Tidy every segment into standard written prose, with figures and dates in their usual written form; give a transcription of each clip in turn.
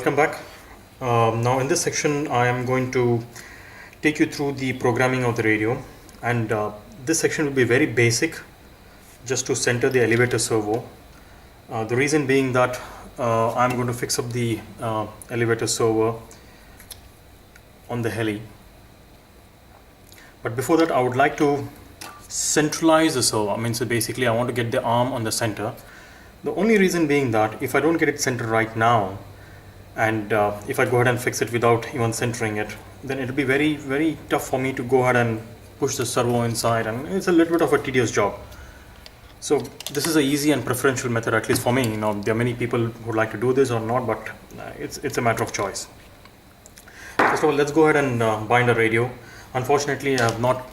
welcome back. Now in this section I am going to take you through the programming of the radio, and this section will be very basic, just to center the elevator servo. The reason being that I'm going to fix up the elevator servo on the heli. But before that I would like to centralize the servo. So basically I want to get the arm on the center. The only reason being that if I don't get it centered right now, and if I go ahead and fix it without even centering it, then it'll be very, very tough for me to go ahead and push the servo inside, and it's a little bit of a tedious job. So this is an easy and preferential method, at least for me. There are many people who like to do this or not, but it's a matter of choice. First of all, let's go ahead and bind a radio. Unfortunately, I have not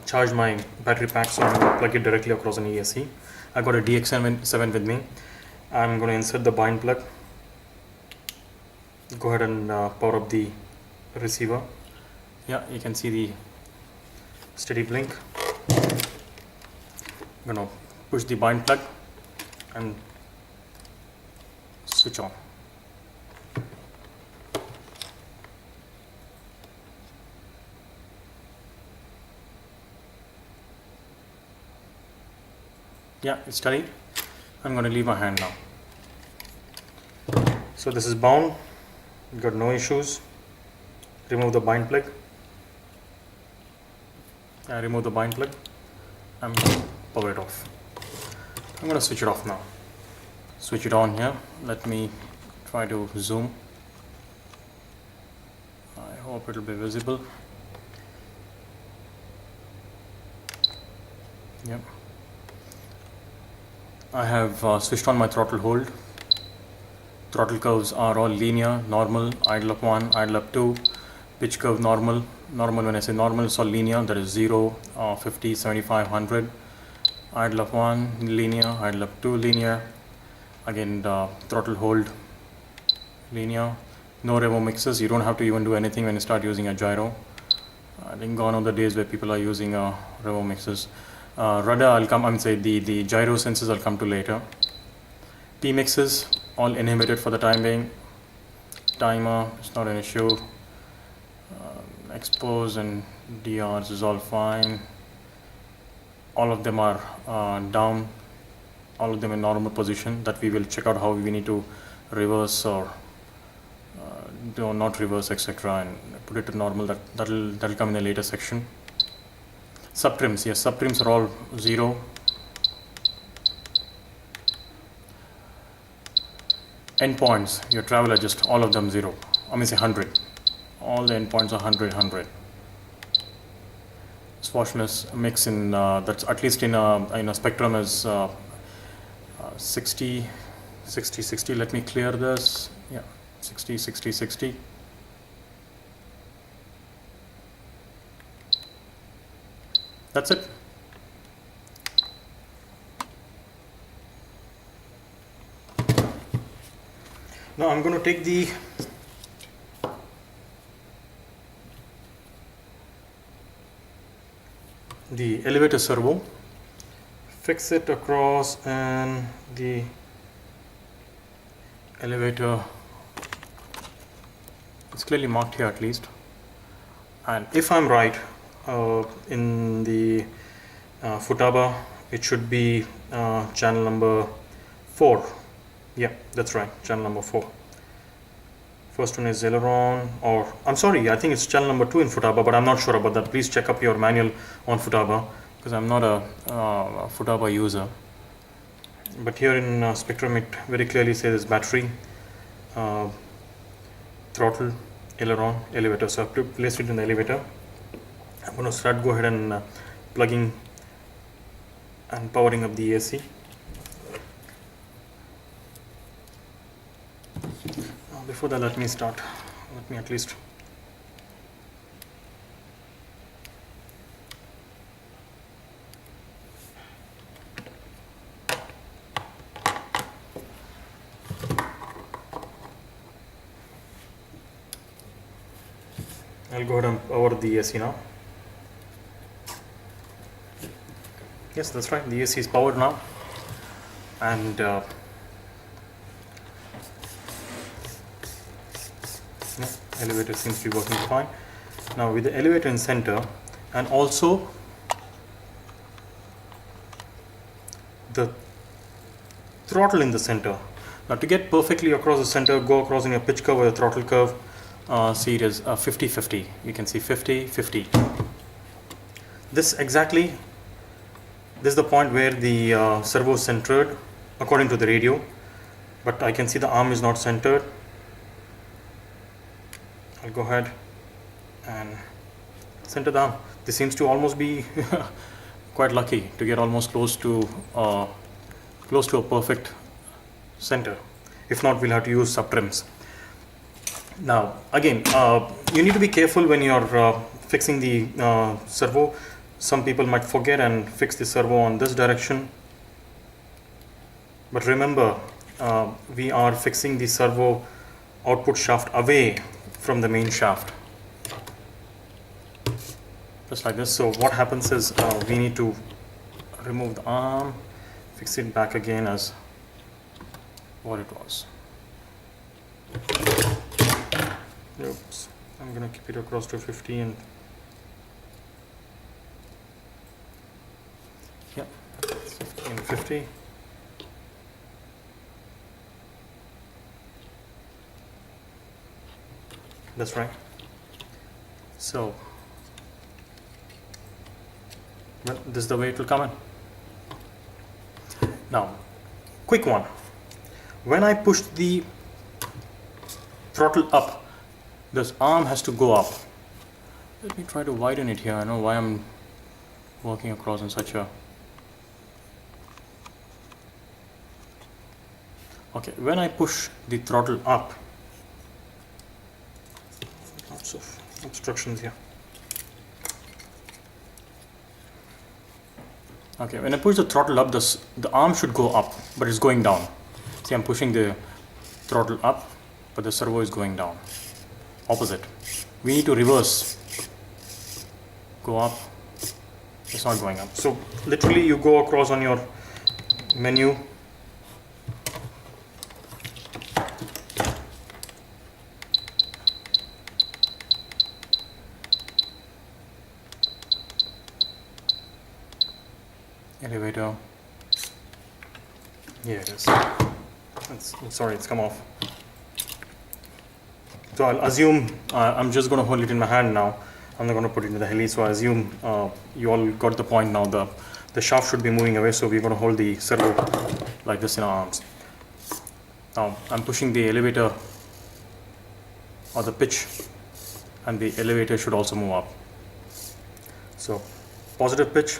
charged my battery pack, so I'm going to plug it directly across an ESC. I got a DX7 with me. I'm going to insert the bind plug. Go ahead and power up the receiver. Yeah, you can see the steady blink. I'm going to push the bind plug and switch on. Yeah, it's steady. I'm going to leave my hand now. So this is bound. Got no issues. Remove the bind plug. Remove the bind plug. I'm going to power it off. I'm going to switch it off now. Switch it on here. Let me try to zoom. I hope it will be visible. Yep. I have switched on my throttle hold. Throttle curves are all linear, normal, idle up 1, idle up 2, pitch curve normal. Normal, when I say normal, it's all linear, that is 0, 50, 75, 100. Idle up 1, linear, idle up 2, linear. Again, throttle hold, linear. No revo mixes, you don't have to even do anything when you start using a gyro. I think gone are the days where people are using revo mixes. Rudder, I'll come, the gyro sensors I'll come to later. P mixes, all inhibited for the time being. Timer, it's not an issue. Expose and DRs is all fine. All of them are down, all of them in normal position. That we will check out how we need to reverse or do not reverse, etc., and put it to normal. That'll come in a later section. Subtrims, yes, subtrims are all 0. Endpoints, your travel adjust, all of them 0. Say 100. All the endpoints are 100, 100. Swashness mix in that's at least in a spectrum is 60, 60, 60. Let me clear this. Yeah, 60, 60, 60. That's it. Now I'm going to take the elevator servo, fix it across, and the elevator, it's clearly marked here at least. And if I'm right, in the Futaba, it should be channel number 4. Yeah, that's right, channel number 4. First one is aileron, or I'm sorry, I think it's channel number 2 in Futaba, but I'm not sure about that. Please check up your manual on Futaba, because I'm not a Futaba user. But here in Spectrum, it very clearly says battery, throttle, aileron, elevator. So I've placed it in the elevator. I'm going to go ahead and plugging and powering up the ESC. Before that, let me at least I'll go ahead and power the ESC now. Yes, that's right, the ESC is powered now, and elevator seems to be working fine. Now with the elevator in center and also the throttle in the center. Now to get perfectly across the center, go across in your pitch curve or your throttle curve. See, it is 50-50. You can see 50-50. This is the point where the servo is centered according to the radio, but I can see the arm is not centered. I'll go ahead and center the arm. This seems to almost be quite lucky to get almost close to a perfect center. If not, we'll have to use sub trims. Now again, you need to be careful when you're fixing the servo. Some people might forget and fix the servo on this direction, but remember, we are fixing the servo output shaft away from the main shaft, just like this. So what happens is we need to remove the arm, fix it back again as what it was. Oops, I'm gonna keep it across to 50 and yeah, 50 and 50. That's right. So well, this is the way it will come in. Now, quick one. When I push the throttle up, this arm has to go up. Let me try to widen it here. I know why I'm working across in such a... Okay, when I push the throttle up, lots of obstructions here. Okay, when I push the throttle up, the arm should go up, but it's going down. See, I'm pushing the throttle up, but the servo is going down. Opposite. We need to reverse. Go up. It's not going up. So literally you go across on your menu. Elevator. Here it is. Sorry, it's come off. So I'll assume I'm just going to hold it in my hand now. I'm not going to put it in the heli. So I assume you all got the point now. The shaft should be moving away. So we're going to hold the servo like this in our arms. Now I'm pushing the elevator or the pitch, and the elevator should also move up. So positive pitch,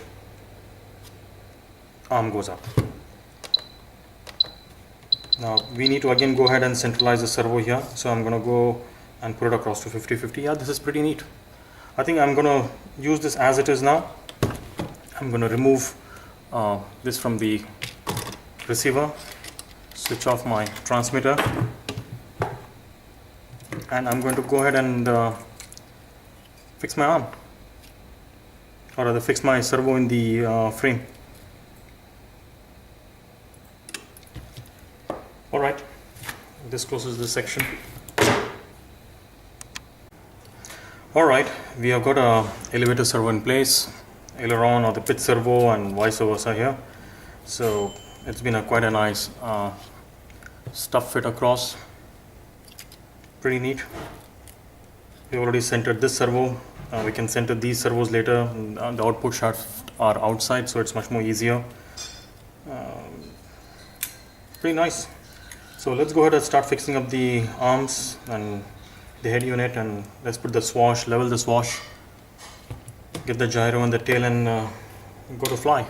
arm goes up. Now we need to again go ahead and centralize the servo here. So I'm going to go and put it across to 50-50. Yeah, this is pretty neat. I think I'm going to use this as it is now. I'm going to remove this from the receiver, switch off my transmitter, and I'm going to go ahead and fix my arm, or rather fix my servo in the frame. Alright, this closes this section. Alright, we have got a elevator servo in place, aileron or the pitch servo and vice versa here. So it's been quite a nice stuff fit across. Pretty neat. We already centered this servo. We can center these servos later. The output shafts are outside, so it's much more easier. Pretty nice. So let's go ahead and start fixing up the arms and the head unit, and let's put the swash, level the swash, get the gyro and the tail, and go to fly.